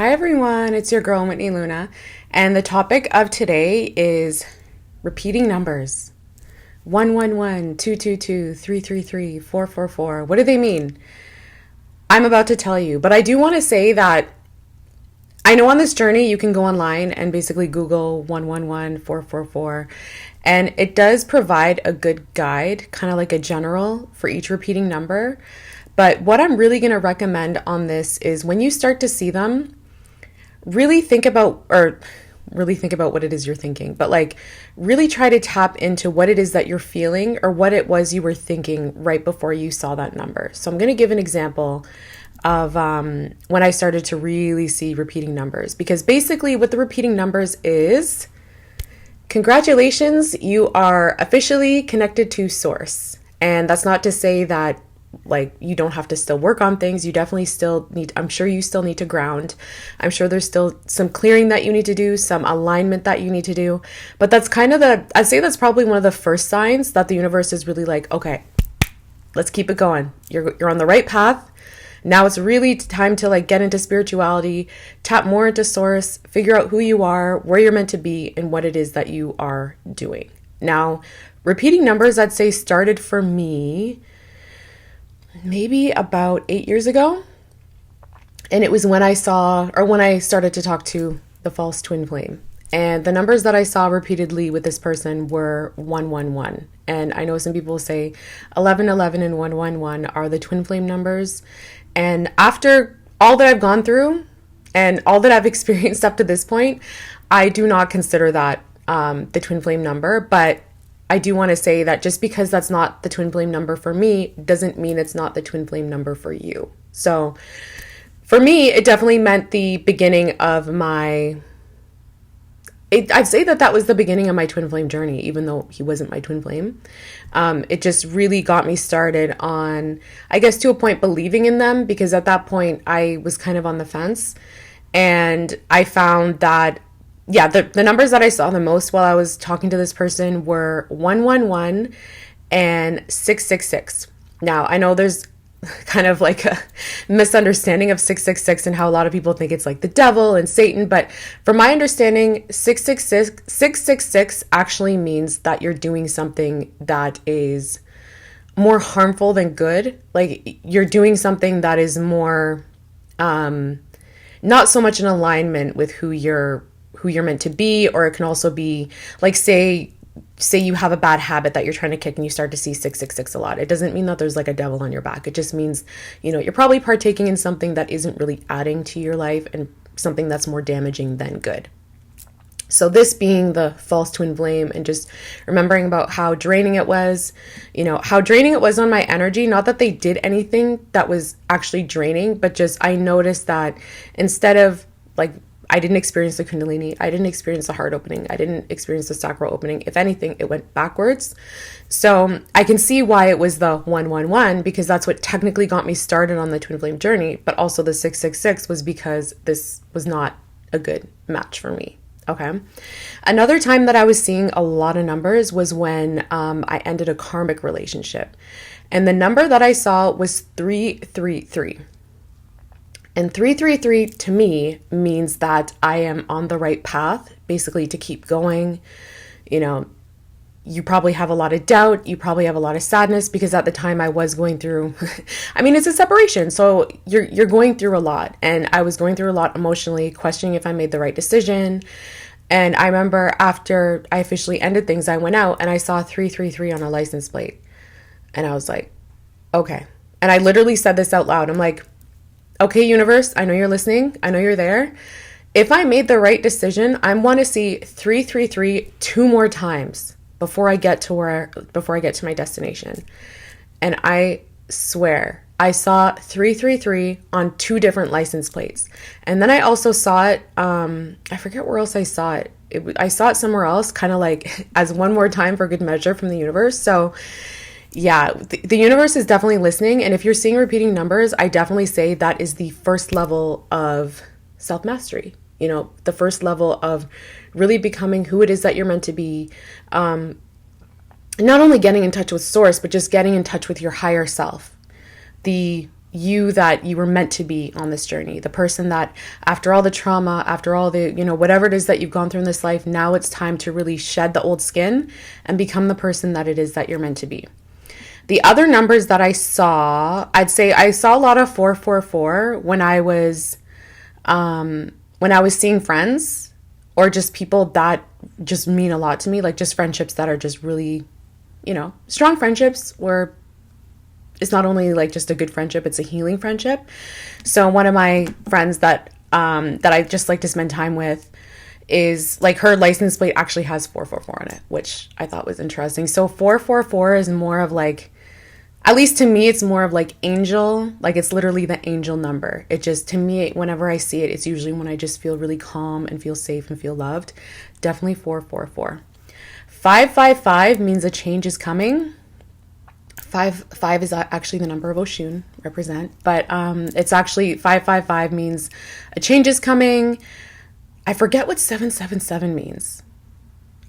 Hi everyone, it's your girl Whitney Luna, and the topic of today is repeating numbers. 111, 222, 333, 444. What do they mean? I'm about to tell you, but I do want to say that I know on this journey you can go online and basically Google 111, 444, and it does provide a good guide, kind of like a general for each repeating number. But what I'm really going to recommend on this is when you start to see them, really think about what it is you're thinking, but like really try to tap into what it is that you're feeling or what it was you were thinking right before you saw that number. So I'm going to give an example of when I started to really see repeating numbers, because basically what the repeating numbers is, congratulations, you are officially connected to source. And that's not to say that like you don't have to still work on things. You definitely still need, I'm sure you still need to ground. I'm sure there's still some clearing that you need to do, some alignment that you need to do. But that's kind of I'd say that's probably one of the first signs that the universe is really like, okay, let's keep it going. You're on the right path. Now it's really time to like get into spirituality, tap more into source, figure out who you are, where you're meant to be, and what it is that you are doing. Now, repeating numbers, I'd say started for me maybe about 8 years ago. And it was when I started to talk to the false twin flame. And the numbers that I saw repeatedly with this person were 111. And I know some people say 1111 and 111 are the twin flame numbers. And after all that I've gone through and all that I've experienced up to this point, I do not consider that the twin flame number. But I do want to say that just because that's not the twin flame number for me doesn't mean it's not the twin flame number for you. So for me, it definitely meant the beginning of I'd say that was the beginning of my twin flame journey, even though he wasn't my twin flame. It just really got me started on, I guess to a point, believing in them, because at that point I was kind of on the fence. And I found that the numbers that I saw the most while I was talking to this person were 111 and 666. Now, I know there's kind of like a misunderstanding of 666 and how a lot of people think it's like the devil and Satan. But from my understanding, 666 actually means that you're doing something that is more harmful than good. Like you're doing something that is more, not so much in alignment with who you're meant to be. Or it can also be like, say you have a bad habit that you're trying to kick and you start to see 666 a lot. It doesn't mean that there's like a devil on your back. It just means, you're probably partaking in something that isn't really adding to your life and something that's more damaging than good. So this being the false twin flame, and just remembering about how draining it was, how draining it was on my energy. Not that they did anything that was actually draining, but just I noticed that instead of like, I didn't experience the Kundalini. I didn't experience the heart opening. I didn't experience the sacral opening. If anything, it went backwards. So I can see why it was the 111, because that's what technically got me started on the twin flame journey. But also the 666 was because this was not a good match for me. Okay. Another time that I was seeing a lot of numbers was when I ended a karmic relationship. And the number that I saw was 333. And 333 to me means that I am on the right path, basically to keep going. You probably have a lot of doubt. You probably have a lot of sadness, because at the time I was going through, it's a separation. So you're going through a lot. And I was going through a lot emotionally, questioning if I made the right decision. And I remember after I officially ended things, I went out and I saw 333 on a license plate. And I was like, okay. And I literally said this out loud. I'm like, okay, universe, I know you're listening. I know you're there. If I made the right decision, I want to see 333 two more times before I get to my destination. And I swear, I saw 333 on two different license plates. And then I also saw it, I forget where else I saw it. I saw it somewhere else, kind of like as one more time for good measure from the universe. So yeah, the universe is definitely listening. And if you're seeing repeating numbers, I definitely say that is the first level of self-mastery. The first level of really becoming who it is that you're meant to be. Not only getting in touch with source, but just getting in touch with your higher self. The you that you were meant to be on this journey, the person that after all the trauma, after all the, whatever it is that you've gone through in this life, now it's time to really shed the old skin and become the person that it is that you're meant to be. The other numbers that I saw, I'd say I saw a lot of 444 when I was seeing friends or just people that just mean a lot to me, like just friendships that are just really, strong friendships where it's not only like just a good friendship, it's a healing friendship. So one of my friends that I just like to spend time with is like her license plate actually has 444 on it, which I thought was interesting. So 444 is more of like, at least to me, it's more of like angel, like it's literally the angel number. It just, to me, whenever I see it, it's usually when I just feel really calm and feel safe and feel loved. Definitely 444. 555 means a change is coming. Five is actually the number of Oshun, represent, but it's actually 555 means a change is coming. I forget what 777 means.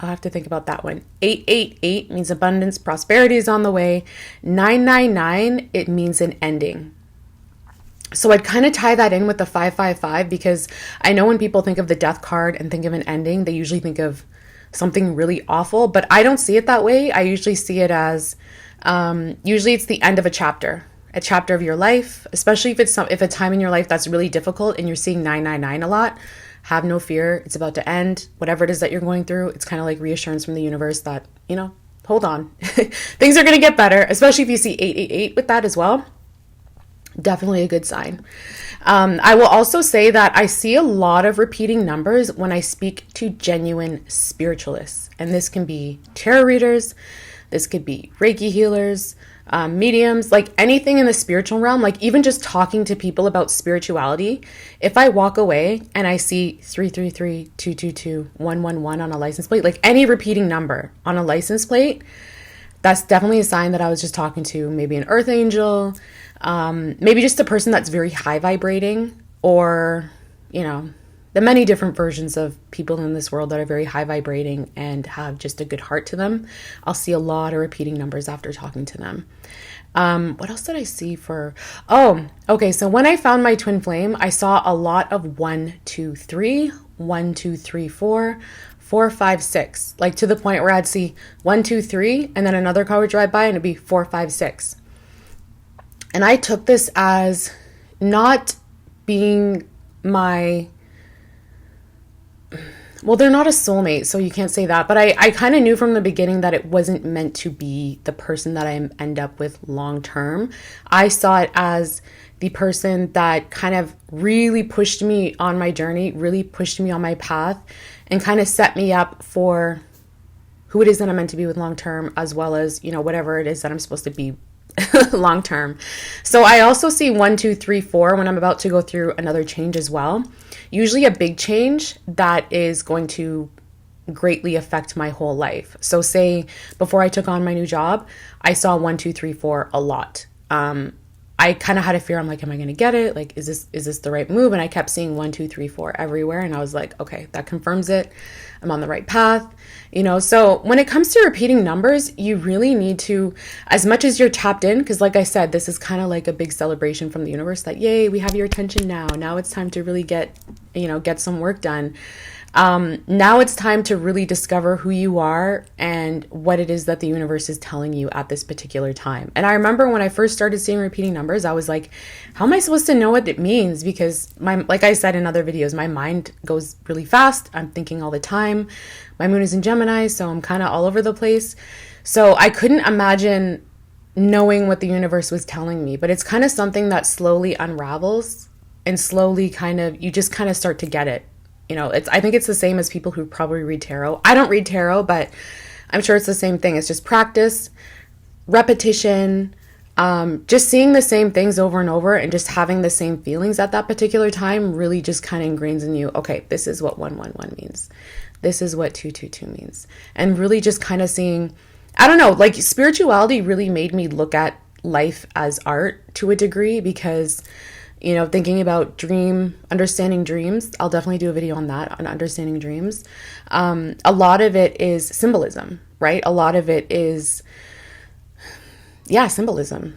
I'll have to think about that one. 888 means abundance, prosperity is on the way. 999, it means an ending. So I'd kind of tie that in with the 555 because I know when people think of the death card and think of an ending, they usually think of something really awful, but I don't see it that way. I usually see it as usually it's the end of a chapter of your life, especially if if a time in your life that's really difficult and you're seeing 999 a lot. Have no fear. It's about to end. Whatever it is that you're going through, it's kind of like reassurance from the universe that, hold on. Things are going to get better, especially if you see 888 with that as well. Definitely a good sign. I will also say that I see a lot of repeating numbers when I speak to genuine spiritualists. And this can be tarot readers. This could be Reiki healers, mediums, like anything in the spiritual realm, like even just talking to people about spirituality. If I walk away and I see 333, 222, 111 on a license plate, like any repeating number on a license plate, that's definitely a sign that I was just talking to maybe an earth angel, maybe just a person that's very high vibrating, or, the many different versions of people in this world that are very high vibrating and have just a good heart to them. I'll see a lot of repeating numbers after talking to them. What else did I see for? Oh, okay. So when I found my twin flame, I saw a lot of 1, 2, 3, 1, 2, 3, 4, 4, 5, 6, like to the point where I'd see 1, 2, 3, and then another car would drive by and it'd be 4, 5, 6. And I took this as not being well, they're not a soulmate, so you can't say that. But I kind of knew from the beginning that it wasn't meant to be the person that I end up with long term. I saw it as the person that kind of really pushed me on my journey, really pushed me on my path, and kind of set me up for who it is that I'm meant to be with long term, as well as, whatever it is that I'm supposed to be long term. So I also see 1, 2, 3, 4 when I'm about to go through another change as well. Usually a big change that is going to greatly affect my whole life. So say before I took on my new job, I saw 1, 2, 3, 4 a lot. I kind of had a fear. I'm like, am I going to get it? Like, is this the right move? And I kept seeing 1, 2, 3, 4 everywhere. And I was like, okay, that confirms it. I'm on the right path. So when it comes to repeating numbers, you really need to, as much as you're tapped in, because like I said, this is kind of like a big celebration from the universe that, yay, we have your attention now. Now it's time to really get some work done. Now it's time to really discover who you are and what it is that the universe is telling you at this particular time. And I remember when I first started seeing repeating numbers, I was like, how am I supposed to know what it means? Because like I said in other videos, my mind goes really fast. I'm thinking all the time. My moon is in Gemini, so I'm kind of all over the place. So I couldn't imagine knowing what the universe was telling me, but it's kind of something that slowly unravels and slowly you just kind of start to get it. I think it's the same as people who probably read tarot. I don't read tarot, but I'm sure it's the same thing. It's just practice, repetition, just seeing the same things over and over and just having the same feelings at that particular time really just kind of ingrains in you, okay, this is what 111 means. This is what 222 means. And really just kind of seeing, I don't know, like spirituality really made me look at life as art to a degree because thinking about understanding dreams. I'll definitely do a video on that, on understanding dreams. A lot of it is symbolism, right? A lot of it is, symbolism.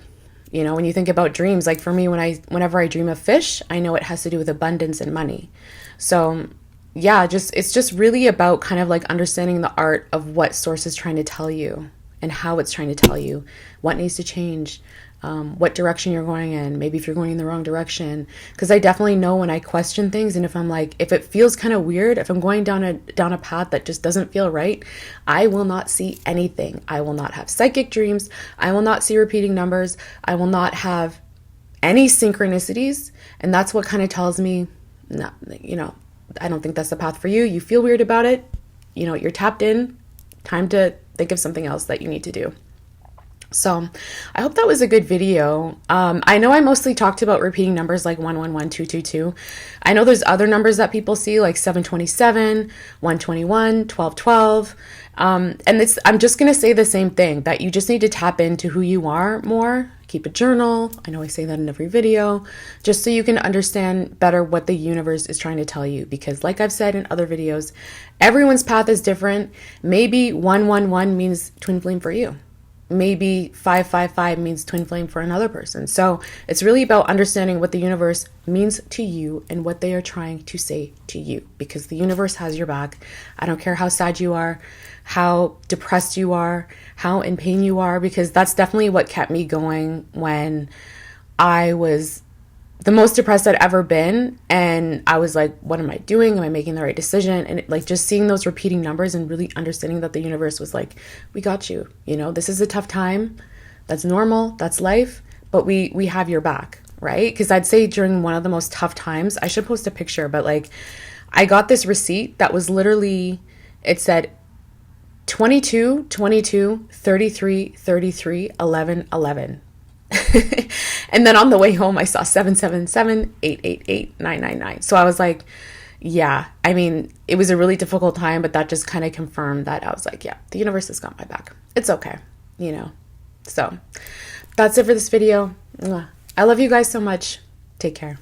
You know, when you think about dreams, like for me, whenever I dream of fish, I know it has to do with abundance and money. So yeah, it's just really about kind of like understanding the art of what source is trying to tell you and how it's trying to tell you what needs to change, what direction you're going in, maybe if you're going in the wrong direction. Because I definitely know when I question things, and if I'm like, if it feels kind of weird, if I'm going down a path that just doesn't feel right, I will not see anything. I will not have psychic dreams. I will not see repeating numbers. I will not have any synchronicities. And that's what kind of tells me, no, you know, I don't think that's the path for you. You feel weird about it. You know, you're tapped in. Time to think of something else that you need to do. So I hope that was a good video. I know I mostly talked about repeating numbers like 111, 222. I know there's other numbers that people see like 727, 121, 1212. And I'm just going to say the same thing, that you just need to tap into who you are more. Keep a journal. I know I say that in every video, just so you can understand better what the universe is trying to tell you. Because like I've said in other videos, everyone's path is different. Maybe 111 means twin flame for you. Maybe 555 means twin flame for another person. So it's really about understanding what the universe means to you and what they are trying to say to you, because the universe has your back. I don't care how sad you are, how depressed you are, how in pain you are, because that's definitely what kept me going when I was the most depressed I'd ever been. And I was like, what am I doing? Am I making the right decision? And like just seeing those repeating numbers and really understanding that the universe was like, we got you. You know, this is a tough time. That's normal. That's life. But we have your back, right? Because I'd say during one of the most tough times, I should post a picture, but like I got this receipt that was literally, it said 22, 22, 33, 33, 11, 11. And then on the way home, I saw 777, 888, 999. So I was like, yeah, I mean, it was a really difficult time, but that just kind of confirmed that. I was like, yeah, the universe has got my back. It's okay, you know. So that's it for this video. I love you guys so much. Take care.